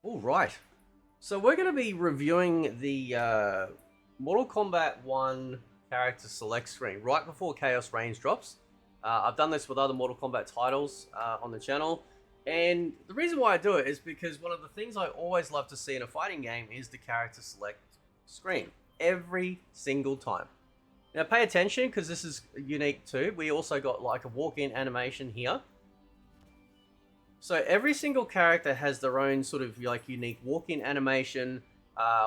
All right. So we're going to be reviewing the Mortal Kombat 1 character select screen right before Chaos Reigns drops. I've done this with other Mortal Kombat titles on the channel. And the reason why I do it is because one of the things I always love to see in a fighting game is the character select screen. Every single time. Now pay attention because this is unique too. We also got like a walk-in animation here. So every single character has their own sort of like unique walk-in animation.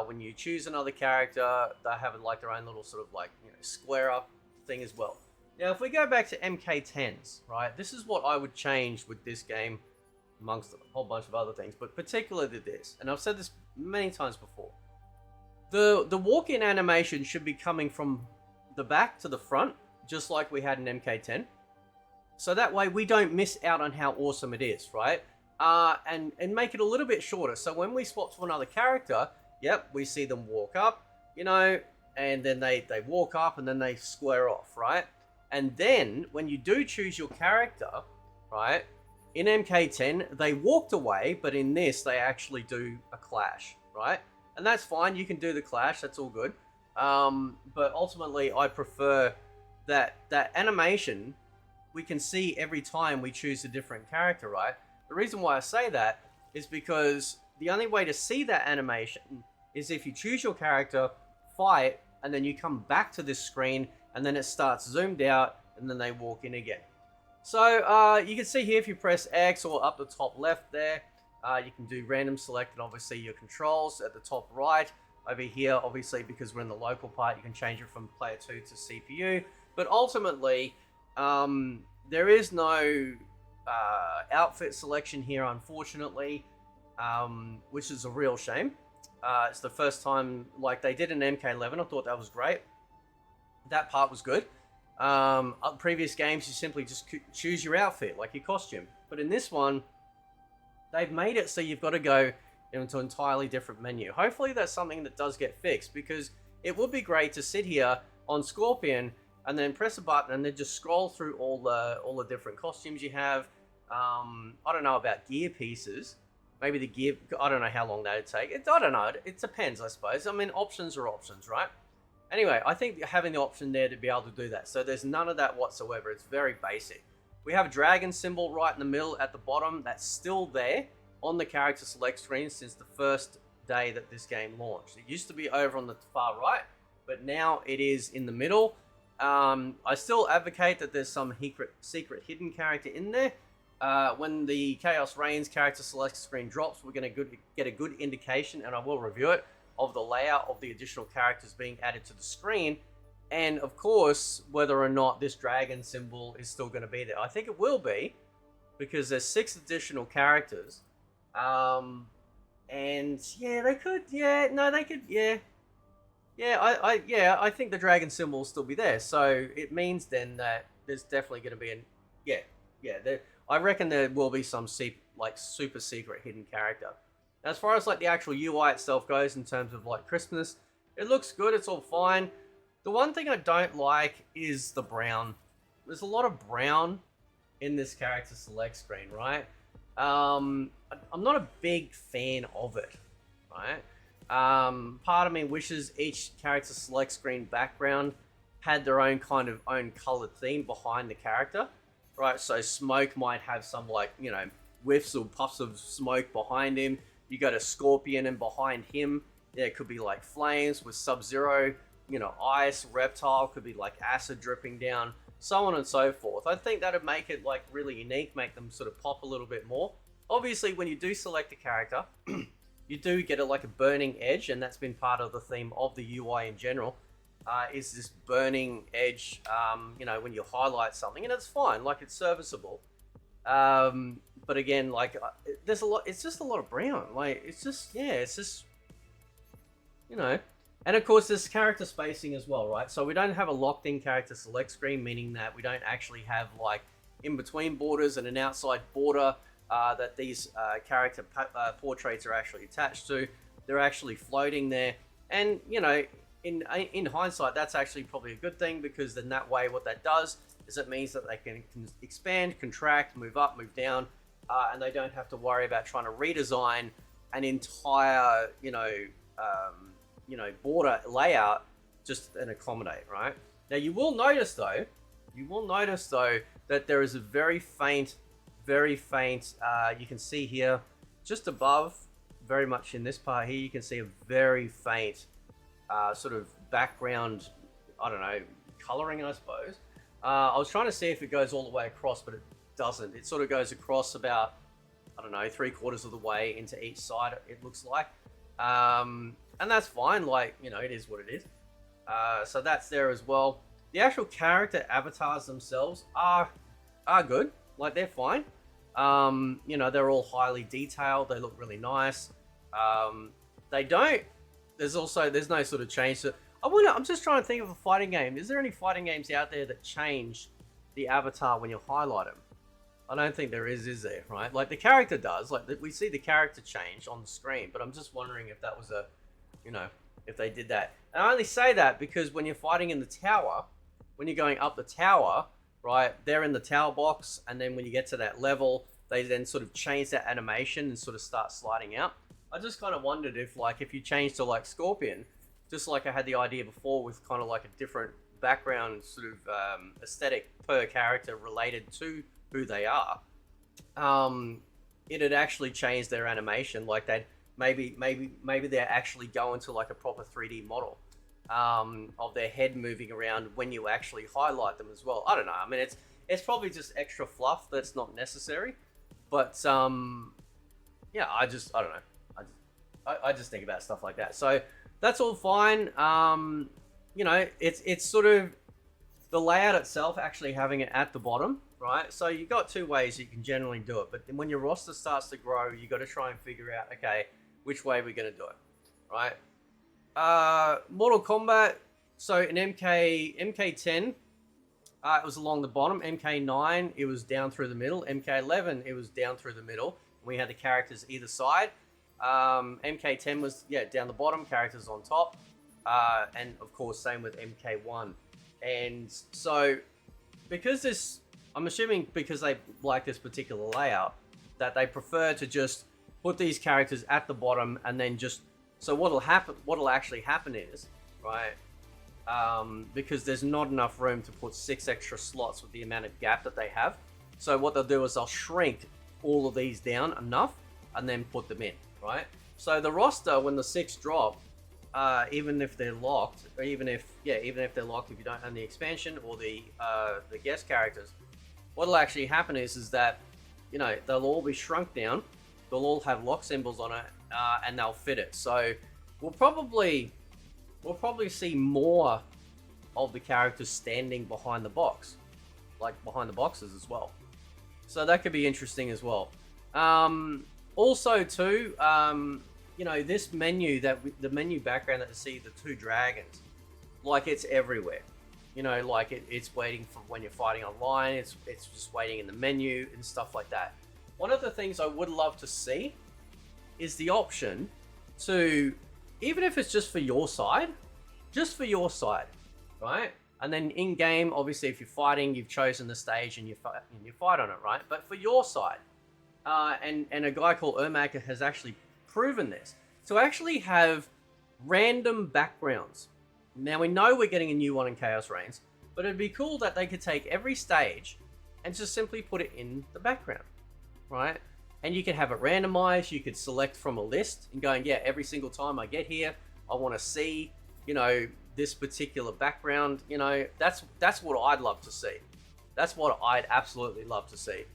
When you choose another character, they have like their own little sort of like square up thing as well. Now, if we go back to MK10s, right, this is what I would change with this game, amongst a whole bunch of other things, but particularly this. And I've said this many times before. The walk-in animation should be coming from the back to the front, just like we had in MK10. So that way we don't miss out on how awesome it is, right? And make it a little bit shorter. So when we swap to another character, yep, we see them walk up, and then they walk up and then they square off, right? And then when you do choose your character, right, in MK10, they walked away, but in this, they actually do a clash, right? And that's fine. You can do the clash. That's all good. But ultimately, I prefer that animation we can see every time we choose a different character, right? The reason why I say that is because the only way to see that animation is if you choose your character, fight, and then you come back to this screen, and then it starts zoomed out, and then they walk in again. So you can see here if you press X or up the top left there, you can do random select and obviously your controls at the top right. Over here, obviously, because we're in the local part, you can change it from player 2 to CPU. But ultimately, there is no outfit selection here, unfortunately, which is a real shame. It's the first time, like they did in MK11. I thought that was great. That part was good. Previous games, you simply just choose your outfit, like your costume. But in this one, they've made it so you've got to go into an entirely different menu. Hopefully that's something that does get fixed, because it would be great to sit here on Scorpion and then press a button and then just scroll through all the different costumes you have. I don't know about gear pieces. Maybe the gear, I don't know how long that would take. I don't know. It depends, I suppose. I mean, options are options, right? Anyway, I think having the option there to be able to do that. So there's none of that whatsoever. It's very basic. We have a dragon symbol right in the middle at the bottom. That's still there on the character select screen since the first day that this game launched. It used to be over on the far right, but now it is in the middle. I still advocate that there's some secret hidden character in there. When the Chaos Reigns character select screen drops, we're going to get a good indication, and I will review it, of the layout of the additional characters being added to the screen. And of course, whether or not this dragon symbol is still going to be there. I think it will be, because there's 6 additional characters. And yeah, they could, yeah, no, they could, yeah. Yeah, I think the dragon symbol will still be there. So it means then that there's definitely going to be I reckon there will be some super secret hidden character. As far as like the actual UI itself goes, in terms of like crispness, it looks good. It's all fine. The one thing I don't like is the brown. There's a lot of brown in this character select screen, right? I'm not a big fan of it, right? Part of me wishes each character select screen background had their own kind of own colored theme behind the character, right? So Smoke might have some whiffs or puffs of smoke behind him. You go to Scorpion, and behind him, it could be like flames with Sub-Zero, ice. Reptile could be like acid dripping down, so on and so forth. I think that would make it like really unique, make them sort of pop a little bit more. Obviously, when you do select a character, you do get a burning edge, and that's been part of the theme of the UI in general. Is this burning edge, when you highlight something, and it's fine, it's serviceable. But again, there's a lot, it's just a lot of brown. And of course, there's character spacing as well, right? So we don't have a locked-in character select screen, meaning that we don't actually have in-between borders and an outside border that these character portraits are actually attached to. They're actually floating there. And, in hindsight, that's actually probably a good thing, because then that way what that does is it means that they can expand, contract, move up, move down, and they don't have to worry about trying to redesign an entire, border layout just and accommodate, right? Now you will notice though, that there is a very faint, you can see here, just above, very much in this part here, you can see a very faint sort of background, I don't know, coloring, I suppose. I was trying to see if it goes all the way across, but it doesn't. It sort of goes across about, I don't know, 3/4 of the way into each side, it looks like. And that's fine, like, it is what it is. So that's there as well. The actual character avatars themselves are good. Like, they're fine. They're all highly detailed. They look really nice. There's no sort of change to... I'm just trying to think of a fighting game. Is there any fighting games out there that change the avatar when you highlight them? I don't think there is there, right? Like, the character does. Like, we see the character change on the screen, but I'm just wondering if that was if they did that. And I only say that because when you're fighting in the tower, when you're going up the tower, right, they're in the tower box, and then when you get to that level, they then sort of change that animation and sort of start sliding out. I just kind of wondered if you change to, like, Scorpion, just like I had the idea before with kind of like a different background sort of aesthetic per character related to who they are, it'd actually change their animation. Like, they'd maybe they're actually going to like a proper 3D model of their head moving around when you actually highlight them as well. I don't know. I mean, it's probably just extra fluff that's not necessary, but yeah, I don't know. I just think about stuff like that. So that's all fine. It's sort of the layout itself, actually having it at the bottom, right? So you got two ways you can generally do it, but when your roster starts to grow, you got to try and figure out, okay, which way we're going to do it, right? Mortal Kombat. So in MK10, it was along the bottom. MK9, it was down through the middle. MK11, it was down through the middle. We had the characters either side. MK10 was, down the bottom, characters on top. And of course, same with MK1. And so, I'm assuming because they like this particular layout, that they prefer to just put these characters at the bottom, and then so what'll actually happen is, right, because there's not enough room to put 6 extra slots with the amount of gap that they have. So what they'll do is they'll shrink all of these down enough and then put them in, right? So the roster, when the 6 drop, even if they're locked, or even if they're locked, if you don't own the expansion or the guest characters, what'll actually happen is that, they'll all be shrunk down, they'll all have lock symbols on it, and they'll fit it. So we'll probably see more of the characters standing behind the box, like behind the boxes as well. So that could be interesting as well. Also too, this menu, the menu background that you see, the 2 dragons, like, it's everywhere. Like it's waiting for when you're fighting online. It's just waiting in the menu and stuff like that. One of the things I would love to see is the option to, even if it's just for your side, right? And then in game, obviously, if you're fighting, you've chosen the stage and you fight on it, right? But for your side, and a guy called Ermaker has actually proven this, to actually have random backgrounds. Now, we know we're getting a new one in Chaos Reigns, but it'd be cool that they could take every stage and just simply put it in the background, right? And you could have it randomized. You could select from a list and going, every single time I get here, I want to see, this particular background. That's what I'd love to see. That's what I'd absolutely love to see.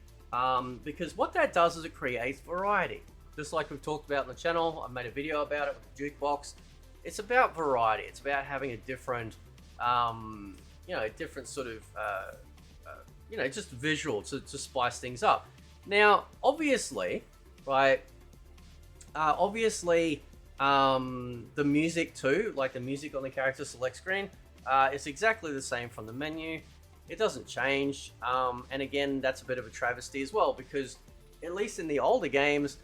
Because what that does is it creates variety. Just like we've talked about on the channel, I made a video about it with the jukebox. It's about variety. It's about having a different, different sort of, just visual to spice things up. Now, obviously, right, the music too, like the music on the character select screen, is exactly the same from the menu. It doesn't change. And again, that's a bit of a travesty as well, because at least in the older games,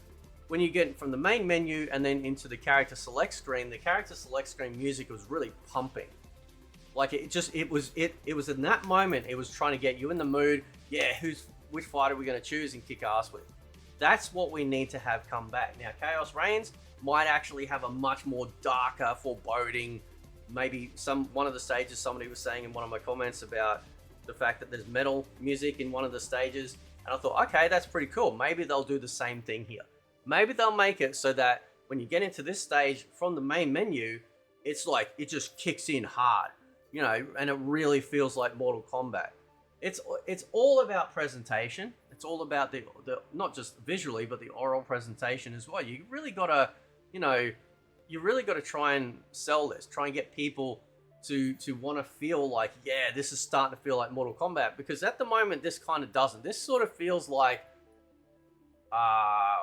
when you get from the main menu and then into the character select screen, the character select screen music was really pumping. Like, it was in that moment, it was trying to get you in the mood. Yeah, which fighter are we going to choose and kick ass with? That's what we need to have come back. Now, Chaos Reigns might actually have a much more darker, foreboding, maybe one of the stages, somebody was saying in one of my comments about the fact that there's metal music in one of the stages. And I thought, okay, that's pretty cool. Maybe they'll do the same thing here. Maybe they'll make it so that when you get into this stage from the main menu, it's like, it just kicks in hard, you know, and it really feels like Mortal Kombat. It's all about presentation. It's all about the not just visually, but the oral presentation as well. You really gotta, you know, you really gotta try and sell this. Try and get people to want to feel like, yeah, this is starting to feel like Mortal Kombat. Because at the moment, this kind of doesn't. This sort of feels like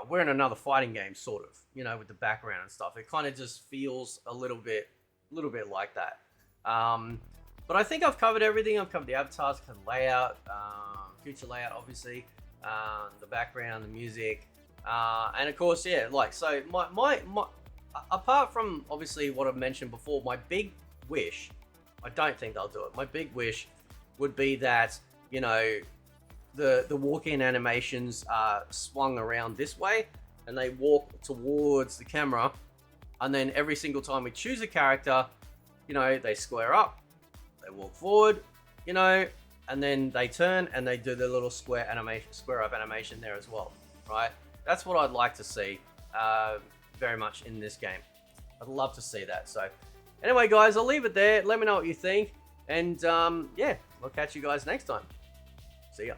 we're in another fighting game, sort of, you know, with the background and stuff. It kind of just feels a little bit like that. But I think I've covered everything. I've covered the avatars, the layout, future layout, obviously, the background, the music, and of course, yeah, like, so my apart from obviously what I've mentioned before, my big wish, I don't think they'll do it. My big wish would be that, you know, the walk-in animations are swung around this way, and they walk towards the camera, and then every single time we choose a character, you know, they square up, they walk forward, you know, and then they turn and they do the little square up animation there as well, right? That's what I'd like to see very much in this game. I'd love to see that. So anyway, guys, I'll leave it there. Let me know what you think, and yeah, I'll catch you guys next time. See ya.